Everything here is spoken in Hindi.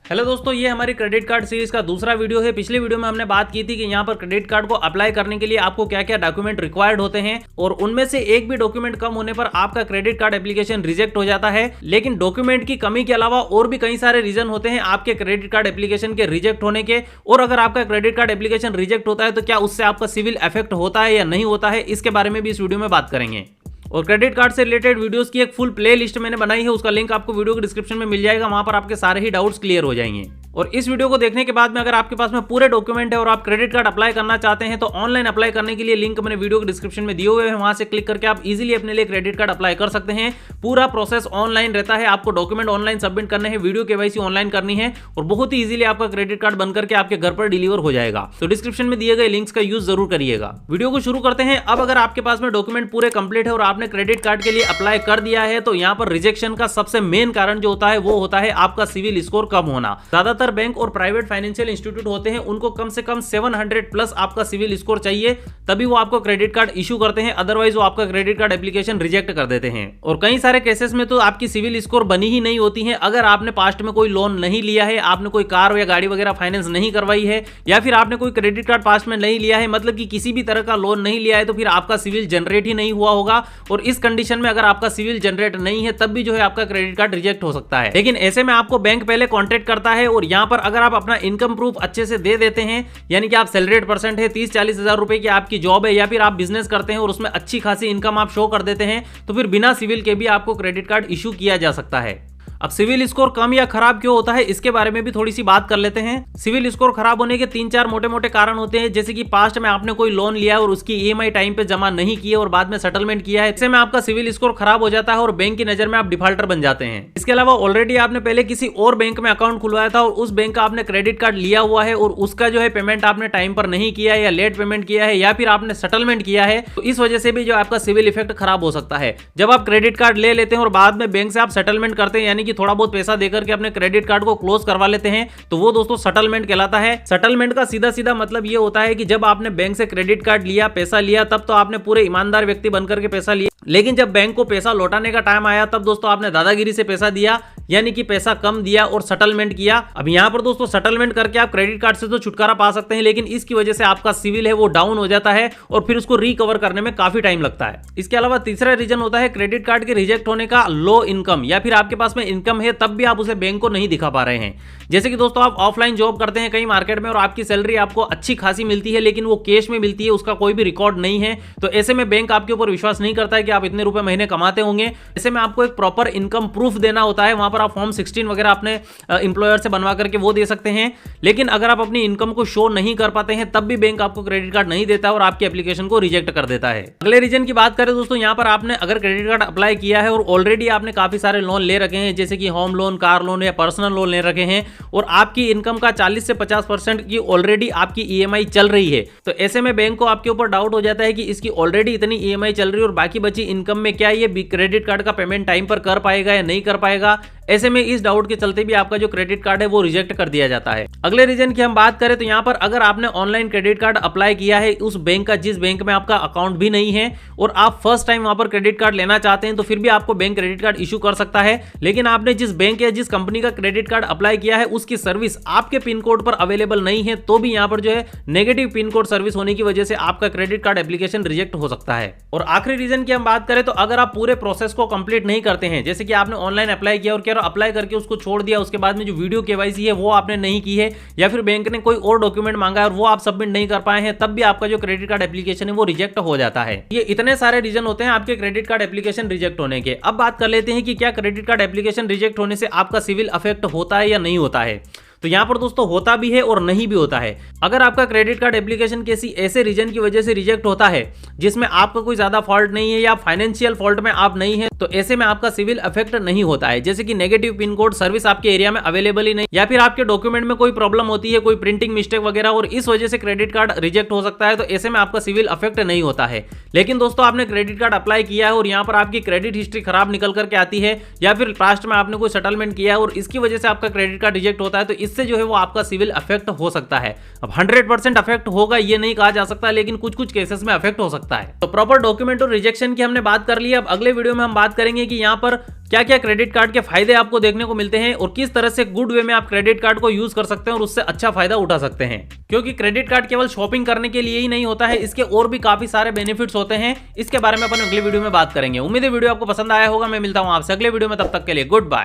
हेलो दोस्तों, ये हमारी क्रेडिट कार्ड सीरीज का दूसरा वीडियो है। पिछले वीडियो में हमने बात की थी कि यहाँ पर क्रेडिट कार्ड को अप्लाई करने के लिए आपको क्या क्या डॉक्यूमेंट रिक्वायर्ड होते हैं और उनमें से एक भी डॉक्यूमेंट कम होने पर आपका क्रेडिट कार्ड एप्लीकेशन रिजेक्ट हो जाता है। लेकिन डॉक्यूमेंट की कमी के अलावा और भी कई सारे रीजन होते हैं आपके क्रेडिट कार्ड एप्लीकेशन के रिजेक्ट होने के। और अगर आपका क्रेडिट कार्ड एप्लीकेशन रिजेक्ट होता है तो क्या उससे आपका सिविल इफेक्ट होता है या नहीं होता है, इसके बारे में भी इस वीडियो में बात करेंगे। और क्रेडिट कार्ड से रिलेटेड वीडियोस की एक फुल प्ले लिस्ट मैंने बनाई है, उसका लिंक आपको वीडियो के डिस्क्रिप्शन में मिल जाएगा। वहां पर आपके सारे ही डाउट्स क्लियर हो जाएंगे। और इस वीडियो को देखने के बाद में अगर आपके पास में पूरे डॉक्यूमेंट है और आप क्रेडिट कार्ड अप्लाई करना चाहते हैं तो ऑनलाइन अप्लाई करने के लिए लिंक मैंने वीडियो के डिस्क्रिप्शन में दिए हुए हैं, वहां से क्लिक करके आप इजीली अपने लिए क्रेडिट कार्ड अप्लाई कर सकते हैं। पूरा प्रोसेस ऑनलाइन रहता है, आपको डॉक्यूमेंट ऑनलाइन सबमिट करने हैं, वीडियो केवाईसी ऑनलाइन करनी है और बहुत ही इजीली आपका क्रेडिट कार्ड बनकर के आपके घर पर डिलीवर हो जाएगा। तो डिस्क्रिप्शन में दिए गए लिंक्स का यूज जरूर करिएगा। वीडियो को शुरू करते हैं। अब अगर आपके पास में डॉक्यूमेंट पूरे कंप्लीट है और आपने क्रेडिट कार्ड के लिए अप्लाई कर दिया है तो यहाँ पर रिजेक्शन का सबसे मेन कारण जो होता है वो होता है आपका सिविल स्कोर कम होना। ज्यादातर बैंक और प्राइवेट फाइनेंशियल इंस्टीट्यूट होते हैं, उनको कम से कम 700 प्लस आपका सिविल स्कोर चाहिए, तभी वो आपको क्रेडिट कार्ड इशू करते हैं। अदरवाइज वो आपका क्रेडिट कार्ड एप्लीकेशन रिजेक्ट कर देते हैं। और कई सारे केसेस में तो आपकी सिविल स्कोर बनी ही नहीं होती है। अगर आपने पास्ट में कोई लोन नहीं लिया है, आपने कोई कार या गाड़ी वगैरह फाइनेंस नहीं करवाई है, या फिर आपने कोई क्रेडिट कार्ड पास्ट में नहीं लिया है, मतलब कि किसी भी तरह का लोन नहीं लिया है, तो फिर आपका सिविल जनरेट ही नहीं हुआ होगा। और इस कंडीशन में अगर आपका सिविल जनरेट नहीं है तब भी जो है आपका क्रेडिट कार्ड रिजेक्ट हो सकता है। लेकिन ऐसे में आपको बैंक पहले कॉन्टेक्ट करता है और यहाँ पर अगर आप अपना इनकम प्रूफ अच्छे से दे देते हैं, यानी कि आप सैलरीड पर्सन है, 30-40 हजार रुपए की आपकी जॉब है, या फिर आप बिजनेस करते हैं और उसमें अच्छी खासी इनकम आप शो कर देते हैं, तो फिर बिना सिविल के भी आपको क्रेडिट कार्ड इशू किया जा सकता है। अब सिविल स्कोर कम या खराब क्यों होता है, इसके बारे में भी थोड़ी सी बात कर लेते हैं। सिविल स्कोर खराब होने के 3-4 मोटे मोटे कारण होते हैं, जैसे कि पास्ट में आपने कोई लोन लिया और उसकी ईएमआई टाइम पे जमा नहीं की है और बाद में सेटलमेंट किया है, इससे में आपका सिविल स्कोर खराब हो जाता है और बैंक की नजर में आप डिफॉल्टर बन जाते हैं। इसके अलावा ऑलरेडी आपने पहले किसी और बैंक में अकाउंट खुलवाया था और उस बैंक का आपने क्रेडिट कार्ड लिया हुआ है और उसका जो है पेमेंट आपने टाइम पर नहीं किया है या लेट पेमेंट किया है या फिर आपने सेटलमेंट किया है, तो इस वजह से भी जो आपका सिविल इफेक्ट खराब हो सकता है। जब आप क्रेडिट कार्ड ले लेते हैं और बाद में बैंक से आप सेटलमेंट करते हैं, यानी कि थोड़ा बहुत पैसा देकर के अपने क्रेडिट कार्ड को क्लोज करवा लेते हैं, तो वो दोस्तों सेटलमेंट कहलाता है। सेटलमेंट का सीधा सीधा मतलब ये होता है कि जब आपने बैंक से क्रेडिट कार्ड लिया, पैसा लिया, तब तो आपने पूरे ईमानदार व्यक्ति बनकर के पैसा लिया, लेकिन जब बैंक को पैसा लौटाने का टाइम आया तब दोस्तों आपने दादागिरी से पैसा दिया, यानी कि पैसा कम दिया और सेटलमेंट किया। अब यहां पर दोस्तों सेटलमेंट करके आप क्रेडिट कार्ड से तो छुटकारा पा सकते हैं, लेकिन इसकी वजह से आपका सिविल है वो डाउन हो जाता है और फिर उसको रिकवर करने में काफी टाइम लगता है। इसके अलावा तीसरा रीजन होता है क्रेडिट कार्ड के रिजेक्ट होने का लो इनकम, या फिर आपके पास में इनकम है तब भी आप उसे बैंक को नहीं दिखा पा रहे हैं। जैसे कि दोस्तों आप ऑफलाइन जॉब करते हैं कहीं मार्केट में और आपकी सैलरी आपको अच्छी खासी मिलती है, लेकिन वो कैश में मिलती है, उसका कोई भी रिकॉर्ड नहीं है, तो ऐसे में बैंक आपके ऊपर विश्वास नहीं करता है कि आप इतने रुपए महीने कमाते होंगे। ऐसे में आपको एक प्रॉपर इनकम प्रूफ देना होता है। वहां पर आप फॉर्म 16 वगैरह अपने एम्प्लॉयर से बनवा करके वो दे सकते हैं, लेकिन अगर आप अपनी इनकम को शो नहीं कर पाते हैं तब भी बैंक आपको क्रेडिट कार्ड नहीं देता और आपकी एप्लीकेशन को रिजेक्ट कर देता है। अगले रीजन की बात करें दोस्तों, यहाँ पर आपने अगर क्रेडिट कार्ड अप्लाई किया है और ऑलरेडी आपने काफी सारे लोन ले रखे हैं, जैसे कि होम लोन, कार लोन या पर्सनल लोन ले रखे हैं और आपकी इनकम का 40 से 50% की ऑलरेडी आपकी ईएमआई चल रही है, तो ऐसे में बैंक को आपके ऊपर डाउट हो जाता है कि इसकी ऑलरेडी इतनी ईएमआई चल रही है और बाकी बची इनकम में क्या ये क्रेडिट कार्ड का पेमेंट टाइम पर कर पाएगा या नहीं कर पाएगा। ऐसे में इस डाउट के चलते भी आपका जो क्रेडिट कार्ड है वो रिजेक्ट कर दिया जाता है। अगले रीजन की हम बात करें तो यहाँ पर अगर आपने ऑनलाइन क्रेडिट कार्ड अप्लाई किया है उस बैंक का जिस बैंक में आपका अकाउंट भी नहीं है और आप फर्स्ट टाइम वहां पर क्रेडिट कार्ड लेना चाहते हैं, तो फिर भी आपको बैंक क्रेडिट कार्ड इशू कर सकता है। लेकिन आपने जिस बैंक या जिस कंपनी का क्रेडिट कार्ड अप्लाई किया है उसकी सर्विस आपके पिन कोड पर अवेलेबल नहीं है, तो भी यहाँ पर जो है नेगेटिव पिन कोड सर्विस होने की वजह से आपका क्रेडिट कार्ड एप्लीकेशन रिजेक्ट हो सकता है। और आखिरी रीजन की हम बात करें तो अगर आप पूरे प्रोसेस को कंप्लीट नहीं करते हैं, जैसे कि आपने ऑनलाइन अप्लाई किया और क्या अप्लाई करके उसको छोड़ दिया, उसके बाद में जो वीडियो केवाईसी है वो आपने नहीं की है, या फिर बैंक ने कोई और डॉक्यूमेंट मांगा है और वो आप सबमिट नहीं कर पाए हैं, तब भी आपका जो क्रेडिट कार्ड एप्लीकेशन है वो रिजेक्ट हो जाता है। ये इतने सारे रीजन होते हैं आपके क्रेडिट कार्ड एप्लीकेशन रिजेक्ट होने के। अब बात कर लेते हैं कि क्या क्रेडिट कार्ड एप्लीकेशन रिजेक्ट होने से आपका सिविल अफेक्ट होता है या नहीं होता है। तो यहां पर दोस्तों होता भी है और नहीं भी होता है। अगर आपका क्रेडिट कार्ड एप्लीकेशन किसी ऐसे रीजन की वजह से रिजेक्ट होता है जिसमें आपका कोई ज्यादा फॉल्ट नहीं है या फाइनेंशियल फॉल्ट में आप नहीं है, तो ऐसे में आपका सिविल अफेक्ट नहीं होता है। जैसे कि नेगेटिव पिन कोड सर्विस आपके एरिया में अवेलेबल ही नहीं, या फिर आपके डॉक्यूमेंट में कोई प्रॉब्लम होती है, कोई प्रिंटिंग मिस्टेक वगैरह, और इस वजह से क्रेडिट कार्ड रिजेक्ट हो सकता है, तो ऐसे में आपका सिविल अफेक्ट नहीं होता है। लेकिन दोस्तों आपने क्रेडिट कार्ड अप्लाई किया है और यहाँ पर आपकी क्रेडिट हिस्ट्री खराब निकल करके आती है, या फिर पास्ट में आपने कोई सेटलमेंट किया है और इसकी वजह से आपका क्रेडिट कार्ड रिजेक्ट होता है, तो इस इससे जो है वो आपका सिविल अफेक्ट हो सकता है। अब 100% अफेक्ट होगा ये नहीं कहा जा सकता, लेकिन कुछ कुछ केसेस में अफेक्ट हो सकता है। तो प्रॉपर डॉक्यूमेंट और रिजेक्शन की हमने बात कर ली है। अब अगले वीडियो में हम बात करेंगे कि यहाँ पर क्या क्या क्रेडिट कार्ड के फायदे आपको देखने को मिलते हैं और किस तरह से गुड वे में आप क्रेडिट कार्ड को यूज कर सकते हैं और उससे अच्छा फायदा उठा सकते हैं। क्योंकि क्रेडिट कार्ड केवल शॉपिंग करने के लिए ही नहीं होता है, इसके और भी काफी सारे बेनिफिट्स होते हैं। इसके बारे में अपन अगले वीडियो में बात करेंगे। उम्मीद है वीडियो आपको पसंद आया होगा। मैं मिलता हूं आपसे अगले वीडियो में, तब तक के लिए गुड बाय।